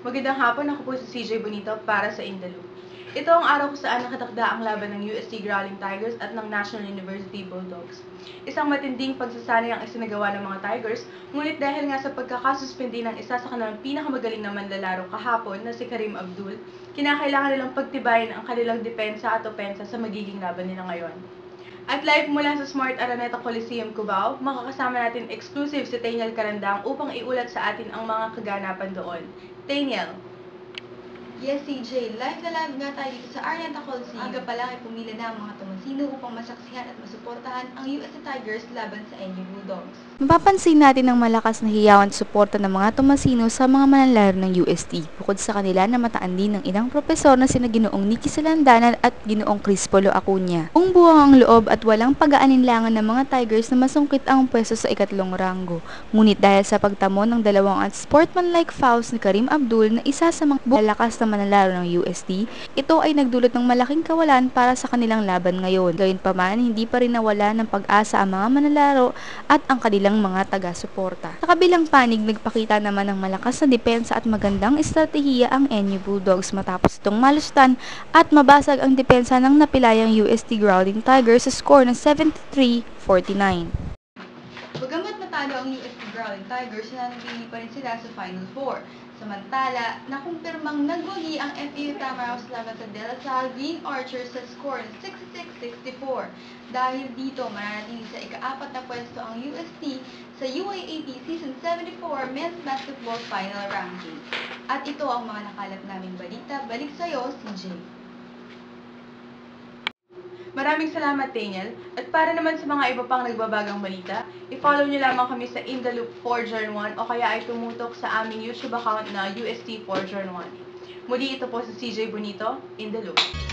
Magandang hapon, ako po si CJ Bonito para sa In The Loop. Ito ang araw kung saan nakatakda ang laban ng UST Growling Tigers at ng National University Bulldogs. Isang matinding pagsasanay ang isinagawa ng mga Tigers, ngunit dahil nga sa pagkakasuspindi ng isa sa kanilang pinakamagaling na manlalaro kahapon na si Karim Abdul, kinakailangan nilang pagtibayin ang kanilang depensa at opensa sa magiging laban nila ngayon. At live mula sa Smart Araneta Coliseum, Cubao, makakasama natin exclusive si Taniel Carandang upang iulat sa atin ang mga kaganapan doon. Taniel. Yes, CJ. Live na live nga tayo dito sa Araneta Coliseum. Aga pa lang ay pumila na ang mga Tomasino upang masaksihan at masuportahan ang UST Tigers laban sa NU Bulldogs. Mapapansin natin ang malakas na hiyawan at suporta ng mga Tomasino sa mga manlalaro ng UST. Bukod sa kanila, namataan din ng ilang propesor na sina Ginoong Nicky Salandanan at Ginoong Crispolo Acuña. Kung buwang ang loob at walang pag-aalinlangan ng mga Tigers na masungkit ang pwesto sa ikatlong ranggo. Ngunit dahil sa pagtamo ng dalawang unsportsmanlike fouls ni Karim Abdul na isa sa mga lalakas na manlalaro ng UST, ito ay nagdulot ng malaking kawalan para sa kanilang laban ngayon. Gayunpaman, hindi pa rin nawala ng pag-asa ang mga manlalaro at ang kanilang mga taga-suporta. Sa kabilang panig, nagpakita naman ng malakas na depensa at magandang estratehiya ang NU Bulldogs matapos itong malustan at mabasag ang depensa ng napilayang UST Growling Tigers sa score ng 73-49. Bagamat matalo ang UST Growling Tigers, nananatili pa rin sila sa Final Four. Samantala, nakumpirmang nagwagi ang FEU Tamaraws laban sa De La Salle Green Archers sa score ng 66-64. Dahil dito, mananatili sa ika-4 na pwesto ang UST sa UAAP Season 74 Men's Basketball Final Ranking. At ito ang mga nakalap naming balita. Balik sa'yo, CJ. Maraming salamat, Taniel. At para naman sa mga iba pang nagbabagang balita, i-follow nyo lamang kami sa In The Loop 4 Journal 1 o kaya ay tumutok sa aming YouTube account na UST 4 Journal 1. Muli ito po si CJ Bonito, In The Loop.